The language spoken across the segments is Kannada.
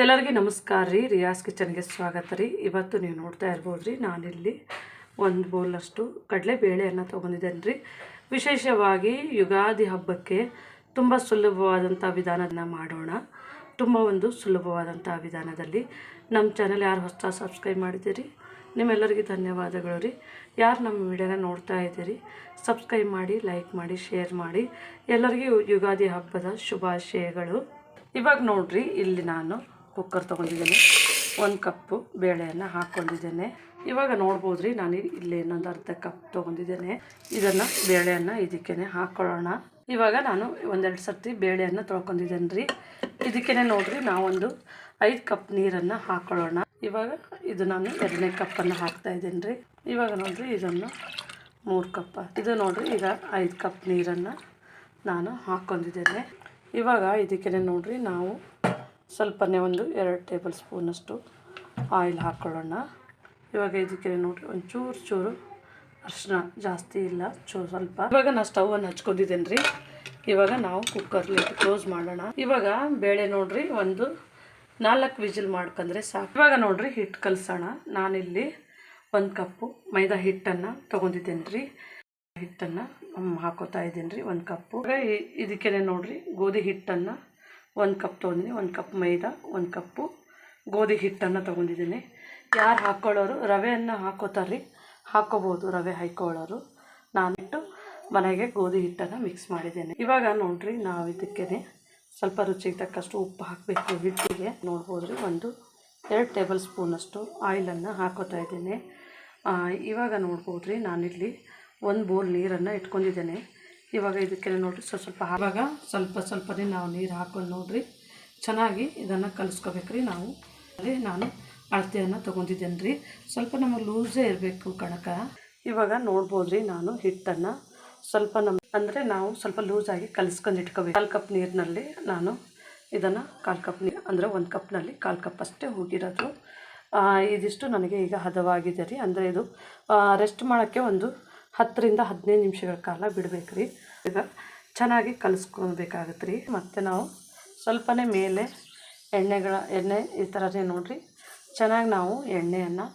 ಎಲ್ಲರಿಗೂ ನಮಸ್ಕಾರ ರೀ. ರಿಯಾಸ್ ಕಿಚನ್ಗೆ ಸ್ವಾಗತ ರೀ. ಇವತ್ತು ನೀವು ನೋಡ್ತಾ ಇರ್ಬೋದು ರೀ, ನಾನಿಲ್ಲಿ ಒಂದು ಬೌಲಷ್ಟು ಕಡಲೆಬೇಳೆಯನ್ನು ತೊಗೊಂಡಿದ್ದೇನೆ ರೀ. ವಿಶೇಷವಾಗಿ ಯುಗಾದಿ ಹಬ್ಬಕ್ಕೆ ತುಂಬ ಸುಲಭವಾದಂಥ ವಿಧಾನನ ಮಾಡೋಣ. ತುಂಬ ಸುಲಭವಾದಂಥ ವಿಧಾನದಲ್ಲಿ ನಮ್ಮ ಚಾನಲ್ ಯಾರು ಹೊಸ ಸಬ್ಸ್ಕ್ರೈಬ್ ಮಾಡಿದ್ದೀರಿ ನಿಮ್ಮೆಲ್ಲರಿಗೂ ಧನ್ಯವಾದಗಳು ರೀ. ಯಾರು ನಮ್ಮ ವಿಡಿಯೋನ ನೋಡ್ತಾ ಇದ್ದೀರಿ ಸಬ್ಸ್ಕ್ರೈಬ್ ಮಾಡಿ, ಲೈಕ್ ಮಾಡಿ, ಶೇರ್ ಮಾಡಿ. ಎಲ್ಲರಿಗೂ ಯುಗಾದಿ ಹಬ್ಬದ ಶುಭಾಶಯಗಳು. ಇವಾಗ ನೋಡ್ರಿ, ಇಲ್ಲಿ ನಾನು ಕುಕ್ಕರ್ ತೊಗೊಂಡಿದ್ದೇನೆ, 1 ಕಪ್ಪು ಬೇಳೆಯನ್ನು ಹಾಕ್ಕೊಂಡಿದ್ದೇನೆ. ಇವಾಗ ನೋಡ್ಬೋದು ರೀ, ನಾನು ಇಲ್ಲಿ ಇನ್ನೊಂದು ಅರ್ಧ ಕಪ್ ತೊಗೊಂಡಿದ್ದೇನೆ. ಇದನ್ನು ಬೇಳೆಯನ್ನು ಇದಕ್ಕೇ ಹಾಕ್ಕೊಳ್ಳೋಣ. ಇವಾಗ ನಾನು ಒಂದೆರಡು ಸರ್ತಿ ಬೇಳೆಯನ್ನು ತೊಳ್ಕೊಂಡಿದ್ದೇನೆ ರೀ. ಇದಕ್ಕೇ ನೋಡ್ರಿ, ನಾವೊಂದು 5 ಕಪ್ ನೀರನ್ನು ಹಾಕ್ಕೊಳ್ಳೋಣ. ಇವಾಗ ಇದು ನಾನು 2ನೇ ಕಪ್ಪನ್ನು ಹಾಕ್ತಾಯಿದ್ದೇನೆ ರೀ. ಇವಾಗ ನೋಡ್ರಿ, ಇದನ್ನು 3 ಕಪ್, ಇದು ನೋಡ್ರಿ, ಈಗ 5 ಕಪ್ ನೀರನ್ನು ನಾನು ಹಾಕ್ಕೊಂಡಿದ್ದೇನೆ. ಇವಾಗ ಇದಕ್ಕೇ ನೋಡ್ರಿ, ನಾವು ಸ್ವಲ್ಪನೇ ಒಂದು 2 ಟೇಬಲ್ ಸ್ಪೂನಷ್ಟು ಆಯಿಲ್ ಹಾಕ್ಕೊಳ್ಳೋಣ. ಇವಾಗ ಇದಕ್ಕೆ ನೋಡ್ರಿ, ಒಂದು ಚೂರು ಅರಿಶಿನ, ಜಾಸ್ತಿ ಇಲ್ಲ, ಸ್ವಲ್ಪ. ಇವಾಗ ನಾನು ಸ್ಟವನ್ನು ಹಚ್ಕೊಂಡಿದ್ದೇನೆ ರೀ. ಇವಾಗ ನಾವು ಕುಕ್ಕರ್ಲಿ ಕ್ಲೋಸ್ ಮಾಡೋಣ. ಇವಾಗ ಬೇಳೆ ನೋಡ್ರಿ, ಒಂದು 4 ವಿಜಿಲ್ ಮಾಡ್ಕೊಂಡ್ರೆ ಸಾಕು. ಇವಾಗ ನೋಡ್ರಿ, ಹಿಟ್ಟು ಕಲಸೋಣ. ನಾನಿಲ್ಲಿ 1 ಕಪ್ಪು ಮೈದಾ ಹಿಟ್ಟನ್ನು ತೊಗೊಂಡಿದ್ದೇನೆ ರೀ. ಹಿಟ್ಟನ್ನು ಹಾಕೋತಾ ಇದ್ದೀನಿ ರೀ, 1 ಕಪ್ಪು. ಇದಕ್ಕೇ ನೋಡ್ರಿ, ಗೋಧಿ ಹಿಟ್ಟನ್ನು 1 ಕಪ್ ತೊಗೊಂಡಿದ್ದೀನಿ. 1 ಕಪ್ ಮೈದಾ, 1 ಕಪ್ಪು ಗೋಧಿ ಹಿಟ್ಟನ್ನು ತೊಗೊಂಡಿದ್ದೀನಿ. ಯಾರು ಹಾಕ್ಕೊಳ್ಳೋರು ರವೆಯನ್ನು ಹಾಕೋತಾರ್ರಿ, ಹಾಕೋಬೋದು ರವೆ ಹಾಕೊಳ್ಳೋರು. ನಾನಿಟ್ಟು ಮನೆಗೆ ಗೋಧಿ ಹಿಟ್ಟನ್ನು ಮಿಕ್ಸ್ ಮಾಡಿದ್ದೇನೆ. ಇವಾಗ ನೋಡ್ರಿ, ನಾವು ಇದಕ್ಕೇ ಸ್ವಲ್ಪ ರುಚಿಗೆ ತಕ್ಕಷ್ಟು ಉಪ್ಪು ಹಾಕಬೇಕು. ಹಿಟ್ಟಿಗೆ ನೋಡ್ಬೋದು ರೀ, 2 ಟೇಬಲ್ ಸ್ಪೂನಷ್ಟು ಆಯಿಲನ್ನು ಹಾಕೋತಾ ಇದ್ದೇನೆ. ಇವಾಗ ನೋಡ್ಬೋದು ರೀ, ನಾನಿಲ್ಲಿ 1 ಬೌಲ್ ನೀರನ್ನು ಇಟ್ಕೊಂಡಿದ್ದೇನೆ. ಇವಾಗ ಇದಕ್ಕೆ ನೋಡಿರಿ, ಸ್ವಲ್ಪ ಆವಾಗ ಸ್ವಲ್ಪನೇ ನಾವು ನೀರು ಹಾಕೊಂಡು ನೋಡ್ರಿ, ಚೆನ್ನಾಗಿ ಇದನ್ನು ಕಲಿಸ್ಕೋಬೇಕ್ರಿ. ನಾನು ಅಳತೆಯನ್ನು ತೊಗೊಂಡಿದ್ದೇನೆ ರೀ. ಸ್ವಲ್ಪ ನಮಗೆ ಲೂಸೇ ಇರಬೇಕು ಕಣಕ. ಇವಾಗ ನೋಡ್ಬೋದು ರೀ, ನಾನು ಹಿಟ್ಟನ್ನು ಸ್ವಲ್ಪ ನಾವು ಸ್ವಲ್ಪ ಲೂಸಾಗಿ ಕಲಿಸ್ಕೊಂಡು ಇಟ್ಕೋಬೇಕು. 1 ಕಪ್ ನೀರಿನಲ್ಲಿ ನಾನು ಇದನ್ನು 1 ಕಪ್ ನೀರು ಅಂದರೆ 1 ಕಪ್ನಲ್ಲಿ 1 ಕಪ್ ಅಷ್ಟೇ ಹೋಗಿರೋದು. ಇದಿಷ್ಟು ನನಗೆ ಈಗ ಹದವಾಗಿದೆ ರೀ. ಅಂದರೆ ಇದು ರೆಸ್ಟ್ ಮಾಡೋಕ್ಕೆ ಒಂದು 10 ರಿಂದ 15 ನಿಮಿಷಗಳ ಕಾಲ ಬಿಡಬೇಕು ರೀ. ಈಗ ಚೆನ್ನಾಗಿ ಕಲಿಸ್ಕೊಬೇಕಾಗತ್ತೆ ರೀ. ಮತ್ತು ನಾವು ಸ್ವಲ್ಪನೇ ಮೇಲೆ ಎಣ್ಣೆ ಈ ಥರನೇ ನೋಡಿರಿ, ಚೆನ್ನಾಗಿ ನಾವು ಎಣ್ಣೆಯನ್ನು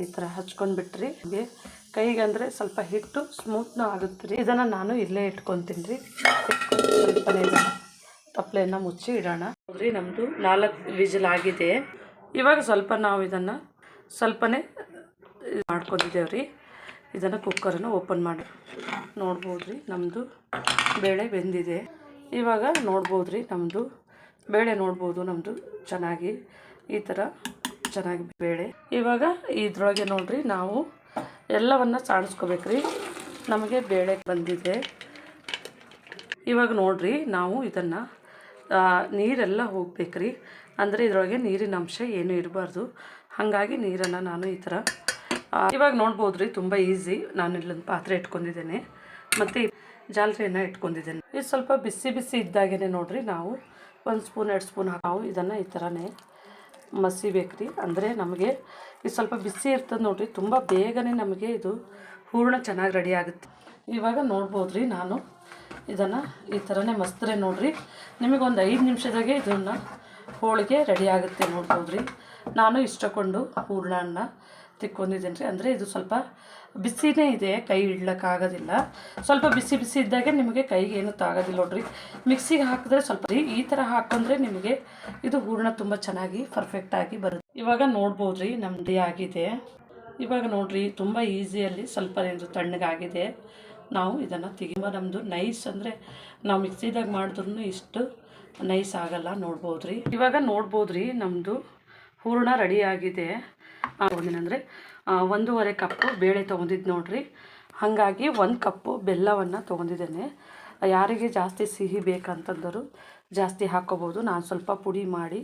ಈ ಥರ ಹಚ್ಕೊಂಡ್ಬಿಟ್ರಿ. ಕೈಗೆ ಅಂದರೆ ಸ್ವಲ್ಪ ಹಿಟ್ಟು ಸ್ಮೂತ್ನೂ ಆಗುತ್ತೆ ರೀ. ಇದನ್ನು ನಾನು ಇಲ್ಲೇ ಇಟ್ಕೊತೀನಿ ರೀ. ಸ್ವಲ್ಪನೇ ತಪ್ಪಲೆಯನ್ನು ಮುಚ್ಚಿ ಇಡೋಣ. ನೋಡಿರಿ, ನಮ್ಮದು 4 ವಿಜಿಲ್ ಆಗಿದೆ. ಇವಾಗ ಸ್ವಲ್ಪ ನಾವು ಇದನ್ನು ಸ್ವಲ್ಪನೇ ಮಾಡ್ಕೊಂಡಿದ್ದೇವೆ ರೀ. ಇದನ್ನು ಕುಕ್ಕರನ್ನು ಓಪನ್ ಮಾಡಿ ನೋಡ್ಬೋದು ರೀ, ನಮ್ಮದು ಬೇಳೆ ಬೆಂದಿದೆ. ಇವಾಗ ನೋಡ್ಬೋದು ರೀ, ನಮ್ಮದು ಬೇಳೆ ನೋಡ್ಬೋದು, ನಮ್ಮದು ಚೆನ್ನಾಗಿ ಈ ಥರ ಚೆನ್ನಾಗಿ ಬೇಳೆ. ಇವಾಗ ಇದ್ರೊಳಗೆ ನೋಡ್ರಿ, ನಾವು ಎಲ್ಲವನ್ನು ಸಾಡಿಸ್ಕೋಬೇಕು ರೀ. ನಮಗೆ ಬೇಳೆ ಬಂದಿದೆ. ಇವಾಗ ನೋಡ್ರಿ, ನಾವು ಇದನ್ನು ನೀರೆಲ್ಲ ಹೋಗ್ಬೇಕು ರೀ. ಅಂದರೆ ಇದರೊಳಗೆ ನೀರಿನ ಅಂಶ ಏನೂ ಇರಬಾರ್ದು. ಹಾಗಾಗಿ ನೀರನ್ನು ನಾನು ಈ ಥರ ಇವಾಗ ನೋಡ್ಬೋದು ರೀ, ತುಂಬ ಈಸಿ. ನಾನು ಇಲ್ಲೊಂದು ಪಾತ್ರೆ ಇಟ್ಕೊಂಡಿದ್ದೇನೆ ಮತ್ತು ಜಾಲರಿಯನ್ನು ಇಟ್ಕೊಂಡಿದ್ದೇನೆ. ಇದು ಸ್ವಲ್ಪ ಬಿಸಿ ಇದ್ದಾಗೇ ನೋಡಿರಿ, ನಾವು 1 ಸ್ಪೂನ್ 2 ಸ್ಪೂನ್ ನಾವು ಇದನ್ನು ಈ ಥರನೇ ಮಸಿಬೇಕು ರೀ. ಅಂದರೆ ನಮಗೆ ಇದು ಸ್ವಲ್ಪ ಬಿಸಿ ಇರ್ತದೆ ನೋಡಿರಿ, ತುಂಬ ಬೇಗನೆ ನಮಗೆ ಇದು ಹೂರಣ ಚೆನ್ನಾಗಿ ರೆಡಿ ಆಗುತ್ತೆ. ಇವಾಗ ನೋಡ್ಬೋದು ರೀ, ನಾನು ಇದನ್ನು ಈ ಥರನೇ ಮಸ್ತ್ರೆ ನೋಡಿರಿ, ನಿಮಗೊಂದು 5 ನಿಮಿಷದಾಗೆ ಇದನ್ನು ಹೋಳಿಗೆ ರೆಡಿ ಆಗುತ್ತೆ. ನೋಡ್ಬೋದು ರೀ, ನಾನು ಇಷ್ಟಕೊಂಡು ಹೂರಣನ ತಿಕ್ಕೊಂಡಿದ್ದೇನೆ ರೀ. ಅಂದರೆ ಇದು ಸ್ವಲ್ಪ ಬಿಸಿನೇ ಇದೆ, ಕೈ ಇಡ್ಲಿಕ್ಕಾಗೋದಿಲ್ಲ. ಸ್ವಲ್ಪ ಬಿಸಿ ಇದ್ದಾಗೆ ನಿಮಗೆ ಕೈಗೆ ಏನೂ ಆಗೋದಿಲ್ಲ ನೋಡ್ರಿ. ಮಿಕ್ಸಿಗೆ ಹಾಕಿದ್ರೆ ಸ್ವಲ್ಪ ಈ ಥರ ಹಾಕೊಂಡ್ರೆ ನಿಮಗೆ ಇದು ಹೂರಣ ತುಂಬ ಚೆನ್ನಾಗಿ ಪರ್ಫೆಕ್ಟಾಗಿ ಬರುತ್ತೆ. ಇವಾಗ ನೋಡ್ಬೋದು ರೀ, ನಮ್ಮದು ಆಗಿದೆ. ಇವಾಗ ನೋಡಿರಿ, ತುಂಬ ಈಸಿಯಲ್ಲಿ ಸ್ವಲ್ಪ ಇದು ತಣ್ಣಗಾಗಿದೆ. ನಾವು ಇದನ್ನು ನಮ್ಮದು ನೈಸ್, ಅಂದರೆ ನಾವು ಮಿಕ್ಸಿದಾಗ ಮಾಡಿದ್ರೂ ಇಷ್ಟು ನೈಸ್ ಆಗಲ್ಲ. ನೋಡ್ಬೋದು ರೀ, ಇವಾಗ ನೋಡ್ಬೋದು ರೀ, ನಮ್ಮದು ಹೂರಣ ರೆಡಿಯಾಗಿದೆ. ತೊಗೊಂಡಿನಂದರೆ 1.5 ಕಪ್ಪು ಬೇಳೆ ತೊಗೊಂಡಿದ್ದು ನೋಡಿರಿ. ಹಾಗಾಗಿ 1 ಕಪ್ಪು ಬೆಲ್ಲವನ್ನು ತೊಗೊಂಡಿದ್ದೇನೆ. ಯಾರಿಗೆ ಜಾಸ್ತಿ ಸಿಹಿ ಬೇಕಂತಂದರು ಜಾಸ್ತಿ ಹಾಕ್ಕೋಬೋದು. ನಾನು ಸ್ವಲ್ಪ ಪುಡಿ ಮಾಡಿ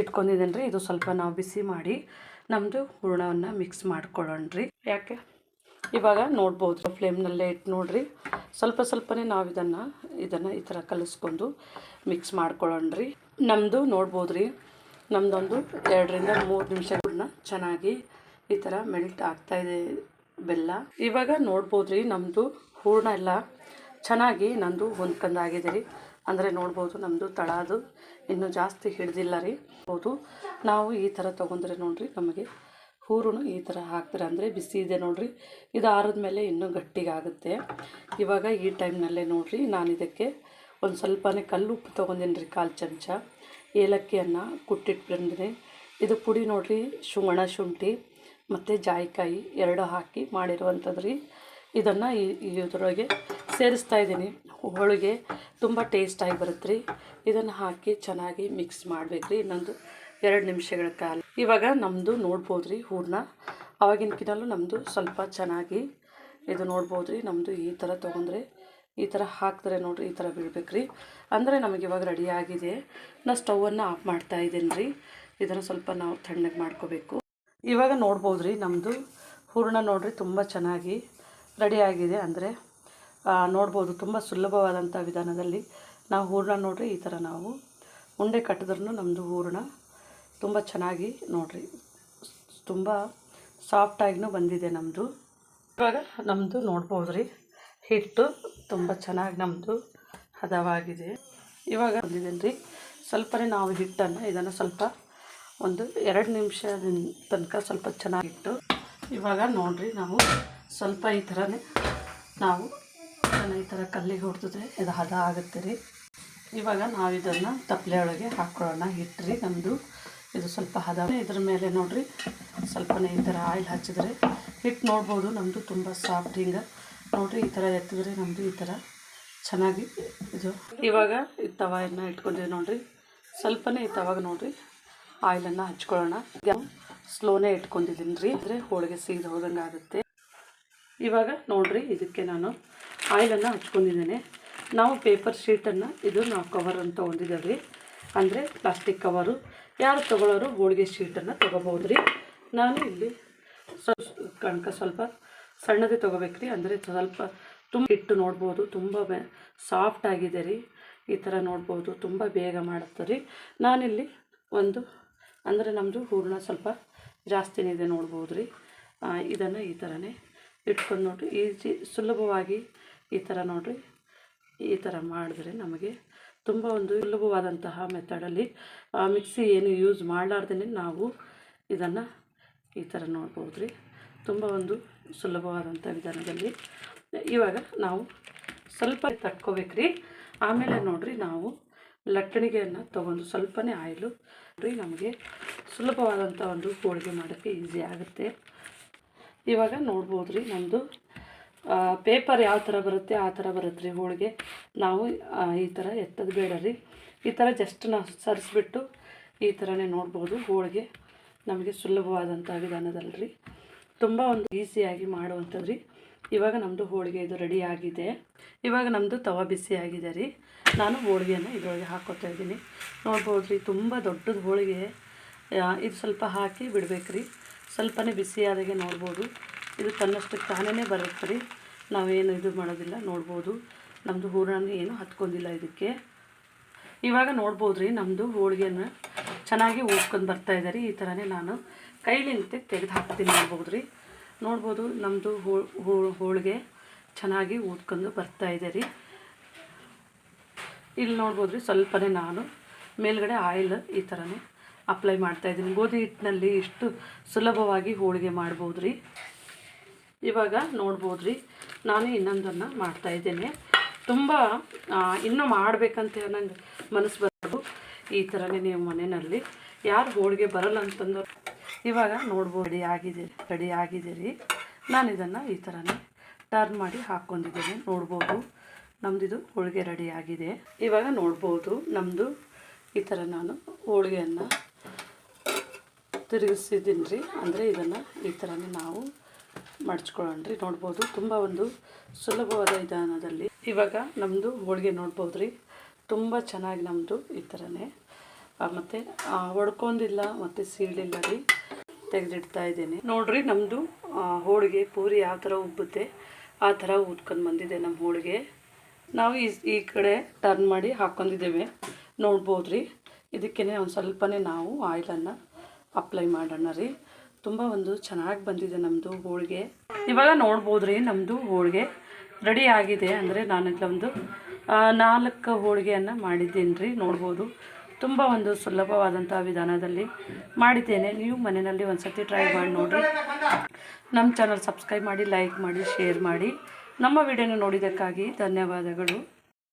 ಇಟ್ಕೊಂಡಿದ್ದೇನೆ ರೀ. ಇದು ಸ್ವಲ್ಪ ನಾವು ಬಿಸಿ ಮಾಡಿ ನಮ್ಮದು ಹೂರಣವನ್ನು ಮಿಕ್ಸ್ ಮಾಡ್ಕೊಳ್ಳೋಣ ರೀ. ಯಾಕೆ ಇವಾಗ ನೋಡ್ಬೋದು, ಫ್ಲೇಮ್ನಲ್ಲೇ ಇಟ್ಟು ನೋಡಿರಿ, ಸ್ವಲ್ಪನೇ ನಾವು ಇದನ್ನು ಈ ಥರ ಕಲಿಸ್ಕೊಂಡು ಮಿಕ್ಸ್ ಮಾಡ್ಕೊಳ್ಳೋಣ ರೀ. ನಮ್ಮದು ನೋಡ್ಬೋದು ರೀ, ನಮ್ಮದೊಂದು 2 ರಿಂದ 3 ನಿಮಿಷಗಳನ್ನ ಚೆನ್ನಾಗಿ ಈ ಥರ ಮೆಲ್ಟ್ ಆಗ್ತಾಯಿದೆ ಬೆಲ್ಲ. ಇವಾಗ ನೋಡ್ಬೋದು ರೀ, ನಮ್ಮದು ಹೂರಣ ಎಲ್ಲ ಚೆನ್ನಾಗಿ ನಂದು ಹೊಂದ್ಕೊಂಡಾಗಿದೆ ರೀ. ಅಂದರೆ ನೋಡ್ಬೋದು ನಮ್ಮದು ತಳ ಅದು ಇನ್ನೂ ಜಾಸ್ತಿ ಹಿಡ್ದಿಲ್ಲ ರೀ. ಹೌದು, ನಾವು ಈ ಥರ ತೊಗೊಂಡ್ರೆ ನೋಡಿರಿ ನಮಗೆ ಹೂರುನು ಈ ಥರ ಹಾಕ್ತಾರೆ. ಅಂದರೆ ಬಿಸಿ ಇದೆ ನೋಡಿರಿ, ಇದು ಆರಿದ ಮೇಲೆ ಇನ್ನೂ ಗಟ್ಟಿಗಾಗುತ್ತೆ. ಇವಾಗ ಈ ಟೈಮ್ನಲ್ಲೇ ನೋಡಿರಿ ನಾನು ಇದಕ್ಕೆ ಒಂದು ಸ್ವಲ್ಪನೇ ಕಲ್ಲು ಉಪ್ಪು ತೊಗೊಂಡಿನಿ ರೀ, 1/4 ಚಮಚ ಏಲಕ್ಕಿಯನ್ನು ಕುಟ್ಟಿಟ್ಬಿಟ್ಟಿನಿ. ಇದು ಪುಡಿ ನೋಡಿರಿ, ಒಣ ಶುಂಠಿ ಮತ್ತು ಜಾಯಿಕಾಯಿ 2 ಹಾಕಿ ಮಾಡಿರುವಂಥದ್ದು ರೀ. ಇದನ್ನು ಇದರೊಳಗೆ ಸೇರಿಸ್ತಾ ಇದ್ದೀನಿ. ಹೋಳಿಗೆ ತುಂಬ ಟೇಸ್ಟಾಗಿ ಬರುತ್ತೆ ರೀ. ಇದನ್ನು ಹಾಕಿ ಚೆನ್ನಾಗಿ ಮಿಕ್ಸ್ ಮಾಡಬೇಕು ರೀ ಇನ್ನೊಂದು 2 ನಿಮಿಷಗಳ ಕಾಲ. ಇವಾಗ ನಮ್ಮದು ನೋಡ್ಬೋದು ರೀ ಹೂರಣ ಆವಾಗಿನಕಿನಲ್ಲೂ ನಮ್ಮದು ಸ್ವಲ್ಪ ಚೆನ್ನಾಗಿ ಇದು ನೋಡ್ಬೋದು ರೀ. ನಮ್ಮದು ಈ ಥರ ತೊಗೊಂಡ್ರೆ ಈ ಥರ ಹಾಕಿದ್ರೆ ನೋಡಿರಿ ಈ ಥರ ಬೀಳ್ಬೇಕು ರೀ. ಅಂದರೆ ನಮಗೆ ಇವಾಗ ರೆಡಿಯಾಗಿದೆ. ನಾನು ಸ್ಟವನ್ನು ಆಫ್ ಮಾಡ್ತಾ ಇದ್ದೀನಿ ರೀ. ಇದನ್ನು ಸ್ವಲ್ಪ ನಾವು ತಣ್ಣಗೆ ಮಾಡ್ಕೋಬೇಕು. ಇವಾಗ ನೋಡ್ಬೋದು ರೀ ನಮ್ಮದು ಹೂರಣ ನೋಡಿರಿ ತುಂಬ ಚೆನ್ನಾಗಿ ರೆಡಿಯಾಗಿದೆ. ಅಂದರೆ ನೋಡ್ಬೋದು ತುಂಬ ಸುಲಭವಾದಂಥ ವಿಧಾನದಲ್ಲಿ ನಾವು ಹೂರಣ ನೋಡಿರಿ ಈ ಥರ ನಾವು ಉಂಡೆ ಕಟ್ಟಿದ್ರೂ ನಮ್ಮದು ಹೂರಣ ತುಂಬ ಚೆನ್ನಾಗಿ ನೋಡಿರಿ ತುಂಬ ಸಾಫ್ಟಾಗಿನೂ ಬಂದಿದೆ ನಮ್ಮದು. ಇವಾಗ ನಮ್ಮದು ನೋಡ್ಬೋದು ರೀ ಹಿಟ್ಟು ತುಂಬ ಚೆನ್ನಾಗಿ ನಮ್ಮದು ಹದವಾಗಿದೆ. ಇವಾಗ ಬಂದಿದ್ದೇನೆ ರೀ. ಸ್ವಲ್ಪನೇ ನಾವು ಹಿಟ್ಟನ್ನು ಇದನ್ನು ಸ್ವಲ್ಪ ಒಂದು 2 ನಿಮಿಷದ ತನಕ ಸ್ವಲ್ಪ ಚೆನ್ನಾಗಿಟ್ಟು ಇವಾಗ ನೋಡಿರಿ ನಾವು ಸ್ವಲ್ಪ ಈ ಥರನೇ ನಾವು ಈ ಥರ ಕಲ್ಲಿಗೆ ಹೊಡೆದಿದ್ರೆ ಇದು ಹದ ಆಗುತ್ತೆ ರೀ. ಇವಾಗ ನಾವು ಇದನ್ನು ತಪ್ಪಲೆ ಒಳಗೆ ಹಾಕ್ಕೊಳ್ಳೋಣ ಹಿಟ್ಟು ರೀ. ನಮ್ಮದು ಇದು ಸ್ವಲ್ಪ ಹದ. ಇದ್ರ ಮೇಲೆ ನೋಡಿರಿ ಸ್ವಲ್ಪನೇ ಈ ಥರ ಆಯಿಲ್ ಹಚ್ಚಿದ್ರೆ ಹಿಟ್ಟು ನೋಡ್ಬೋದು ನಮ್ಮದು ತುಂಬ ಸಾಫ್ಟ್. ಹಿಂಗೆ ನೋಡಿರಿ ಈ ಥರ ಎತ್ತಿದ್ರೆ ನಮ್ಮದು ಈ ಥರ ಚೆನ್ನಾಗಿ ಇದು. ಇವಾಗ ಈ ತವಾಯನ್ನು ಇಟ್ಕೊಂಡಿದ್ದೀವಿ ನೋಡಿರಿ. ಸ್ವಲ್ಪನೇ ಈ ತವಾಗ ನೋಡಿರಿ ಆಯಿಲನ್ನು ಹಚ್ಕೊಳ್ಳೋಣ. ಸ್ಲೋನೇ ಇಟ್ಕೊಂಡಿದ್ದೀನಿ ರೀ, ಅಂದರೆ ಹೋಳಿಗೆ ಸೀದು ಹೋದಂಗೆ ಆಗುತ್ತೆ. ಇವಾಗ ನೋಡಿರಿ ಇದಕ್ಕೆ ನಾನು ಆಯಿಲನ್ನು ಹಚ್ಕೊಂಡಿದ್ದೇನೆ. ನಾವು ಪೇಪರ್ ಶೀಟನ್ನು ಇದು ನಾವು ಕವರ್ ಅಂತ ತೊಗೊಂಡಿದ್ದೇವೆ ರೀ, ಅಂದರೆ ಪ್ಲಾಸ್ಟಿಕ್ ಕವರು. ಯಾರು ತೊಗೊಳ್ಳೋರು ಹೋಳಿಗೆ ಶೀಟನ್ನು ತೊಗೋಬೋದು ರೀ. ನಾನು ಇಲ್ಲಿ ಕಣಕ ಸ್ವಲ್ಪ ಸಣ್ಣದೇ ತೊಗೋಬೇಕು ರೀ. ಅಂದರೆ ಸ್ವಲ್ಪ ತುಂಬ ಹಿಟ್ಟು ನೋಡ್ಬೋದು ತುಂಬ ಸಾಫ್ಟ್ ಆಗಿದೆ ರೀ. ಈ ಥರ ನೋಡ್ಬೋದು ತುಂಬ ಬೇಗ ಮಾಡುತ್ತೆ ರೀ. ನಾನಿಲ್ಲಿ ಒಂದು ಅಂದರೆ ನಮ್ಮದು ಹೂರಣ ಸ್ವಲ್ಪ ಜಾಸ್ತಿನೇ ಇದೆ ನೋಡ್ಬೋದು ರೀ. ಇದನ್ನು ಈ ಥರನೇ ಇಟ್ಕೊಂಡು ನೋಡಿರಿ ಈಜಿ ಸುಲಭವಾಗಿ ಈ ಥರ ನೋಡಿರಿ ಈ ಥರ ಮಾಡಿದ್ರೆ ನಮಗೆ ತುಂಬ ಒಂದು ಸುಲಭವಾದಂತಹ ಮೆಥಡಲ್ಲಿ ಮಿಕ್ಸಿ ಏನು ಯೂಸ್ ಮಾಡಲಾರ್ದೇ ನಾವು ಇದನ್ನು ಈ ಥರ ನೋಡ್ಬೋದು ರೀ. ತುಂಬ ಒಂದು ಸುಲಭವಾದಂಥ ವಿಧಾನದಲ್ಲಿ ಇವಾಗ ನಾವು ಸ್ವಲ್ಪ ತಟ್ಕೋಬೇಕು ರೀ. ಆಮೇಲೆ ನೋಡಿರಿ ನಾವು ಲಟ್ಟಣಿಗೆಯನ್ನು ತೊಗೊಂಡು ಸ್ವಲ್ಪನೇ ಆಯಿಲು ರೀ ನಮಗೆ ಸುಲಭವಾದಂಥ ಒಂದು ಹೋಳಿಗೆ ಮಾಡೋಕ್ಕೆ ಈಸಿ ಆಗುತ್ತೆ. ಇವಾಗ ನೋಡ್ಬೋದು ರೀ ನಮ್ಮದು ಪೇಪರ್ ಯಾವ ಥರ ಬರುತ್ತೆ ಆ ಥರ ಬರುತ್ತೆ ರೀ ಹೋಳಿಗೆ. ನಾವು ಈ ಥರ ಎತ್ತದ ಬೇಡ ರೀ. ಈ ಥರ ಜಸ್ಟ್ ನಾವು ಸರಿಸ್ಬಿಟ್ಟು ಈ ಥರನೇ ನೋಡ್ಬೋದು ಹೋಳಿಗೆ ನಮಗೆ ಸುಲಭವಾದಂಥ ವಿಧಾನದಲ್ಲಿ ತುಂಬ ಒಂದು ಈಸಿಯಾಗಿ ಮಾಡುವಂಥದ್ದು ರೀ. ಇವಾಗ ನಮ್ಮದು ಹೋಳಿಗೆ ಇದು ರೆಡಿ ಆಗಿದೆ. ಇವಾಗ ನಮ್ಮದು ತವ ಬಿಸಿ ಆಗಿದೆ ರೀ. ನಾನು ಹೋಳಿಗೆಯನ್ನು ಇದರೊಳಗೆ ಹಾಕ್ಕೊತಾ ಇದ್ದೀನಿ. ನೋಡ್ಬೋದು ರೀ ತುಂಬ ದೊಡ್ಡದು ಹೋಳಿಗೆ. ಇದು ಸ್ವಲ್ಪ ಹಾಕಿ ಬಿಡಬೇಕು ರೀ. ಸ್ವಲ್ಪನೇ ಬಿಸಿಯಾದಾಗೆ ನೋಡ್ಬೋದು ಇದು ತನ್ನಷ್ಟಕ್ಕೆ ತಾನೇ ಬರುತ್ತೆ ರೀ. ನಾವೇನು ಇದು ಮಾಡೋದಿಲ್ಲ. ನೋಡ್ಬೋದು ನಮ್ಮದು ಹೂರಣ ಏನು ಹತ್ಕೊಂಡಿಲ್ಲ ಇದಕ್ಕೆ. ಇವಾಗ ನೋಡ್ಬೋದು ರೀ ನಮ್ಮದು ಹೋಳಿಗೆನ ಚೆನ್ನಾಗಿ ಉಟ್ಕೊಂಡು ಬರ್ತಾಯಿದೆ ರೀ. ಈ ಥರನೇ ನಾನು ಕೈಲಿಂತ ತೆಗೆದು ಹಾಕ್ತೀನಿ ನೋಡ್ಬೋದು ರೀ. ನೋಡ್ಬೋದು ನಮ್ಮದು ಹೋಳಿಗೆ ಚೆನ್ನಾಗಿ ಊದ್ಕೊಂಡು ಬರ್ತಾಯಿದೆ ರೀ. ಇಲ್ಲಿ ನೋಡ್ಬೋದು ರೀ ಸ್ವಲ್ಪನೇ ನಾನು ಮೇಲ್ಗಡೆ ಆಯಿಲ್ ಈ ಥರನೇ ಅಪ್ಲೈ ಮಾಡ್ತಾಯಿದ್ದೀನಿ. ಗೋಧಿ ಹಿಟ್ಟಿನಲ್ಲಿ ಇಷ್ಟು ಸುಲಭವಾಗಿ ಹೋಳಿಗೆ ಮಾಡ್ಬೋದು ರೀ. ಇವಾಗ ನೋಡ್ಬೋದು ರೀ ನಾನು ಇನ್ನೊಂದನ್ನು ಮಾಡ್ತಾಯಿದ್ದೇನೆ. ತುಂಬ ಇನ್ನೂ ಮಾಡಬೇಕಂತ ನಂಗೆ ಮನಸ್ಸು ಬರೋದು. ಈ ಥರನೇ ನೀವು ಮನೆಯಲ್ಲಿ ಯಾರು ಹೋಳಿಗೆ ಬರಲ್ಲ ಅಂತಂದು ಇವಾಗ ನೋಡ್ಬೋದು ರೆಡಿ ಆಗಿದೆ ರೀ. ನಾನು ಇದನ್ನು ಈ ಥರನೇ ಟರ್ನ್ ಮಾಡಿ ಹಾಕ್ಕೊಂಡಿದ್ದೇನೆ. ನೋಡ್ಬೋದು ನಮ್ಮದಿದು ಹೋಳಿಗೆ ರೆಡಿ ಆಗಿದೆ. ಇವಾಗ ನೋಡ್ಬೋದು ನಮ್ಮದು ಈ ಥರ ನಾನು ಹೋಳಿಗೆಯನ್ನು ತಿರುಗಿಸಿದ್ದೀನಿ ರೀ. ಅಂದರೆ ಇದನ್ನು ಈ ಥರನೇ ನಾವು ಮಡ್ಚ್ಕೊಳ್ಳೋಣ ರೀ. ನೋಡ್ಬೋದು ತುಂಬ ಒಂದು ಸುಲಭವಾದ ವಿಧಾನದಲ್ಲಿ ಇವಾಗ ನಮ್ಮದು ಹೋಳಿಗೆ ನೋಡ್ಬೋದು ರೀ ತುಂಬ ಚೆನ್ನಾಗಿ ನಮ್ಮದು ಈ ಥರನೇ ಮತ್ತು ಒಡ್ಕೊಂಡಿಲ್ಲ ಮತ್ತು ಸೀಳಿಲ್ಲ ರೀ. ತೆಗೆದಿಡ್ತಾ ಇದ್ದೇನೆ ನೋಡಿರಿ. ನಮ್ಮದು ಹೋಳಿಗೆ ಪೂರಿ ಯಾವ ಥರ ಉಬ್ಬುತ್ತೆ ಆ ಥರ ಊದ್ಕೊಂಡು ಬಂದಿದೆ ನಮ್ಮ ಹೋಳಿಗೆ. ನಾವು ಈ ಕಡೆ ಟರ್ನ್ ಮಾಡಿ ಹಾಕ್ಕೊಂಡಿದ್ದೇವೆ ನೋಡ್ಬೋದು ರೀ. ಇದಕ್ಕೇ ಒಂದು ಸ್ವಲ್ಪನೇ ನಾವು ಆಯಿಲನ್ನು ಅಪ್ಲೈ ಮಾಡೋಣ ರೀ. ತುಂಬ ಒಂದು ಚೆನ್ನಾಗಿ ಬಂದಿದೆ ನಮ್ಮದು ಹೋಳಿಗೆ. ಇವಾಗ ನೋಡ್ಬೋದು ರೀ ನಮ್ಮದು ಹೋಳಿಗೆ ರೆಡಿ ಆಗಿದೆ. ಅಂದರೆ ನಾನು ಇಲ್ಲೊಂದು 4 ಹೋಳಿಗೆಯನ್ನು ಮಾಡಿದ್ದೀನಿ ರೀ. ನೋಡ್ಬೋದು ತುಂಬ ಒಂದು ಸುಲಭವಾದಂಥ ವಿಧಾನದಲ್ಲಿ ಮಾಡಿದ್ದೇನೆ. ನೀವು ಮನೆಯಲ್ಲಿ ಒಂದು ಸತಿ ಟ್ರೈ ಮಾಡಿ ನೋಡಿರಿ. ನಮ್ಮ ಚಾನಲ್ ಸಬ್ಸ್ಕ್ರೈಬ್ ಮಾಡಿ, ಲೈಕ್ ಮಾಡಿ, ಶೇರ್ ಮಾಡಿ. ನಮ್ಮ ವಿಡಿಯೋನ ನೋಡಿದ್ದಕ್ಕಾಗಿ ಧನ್ಯವಾದಗಳು.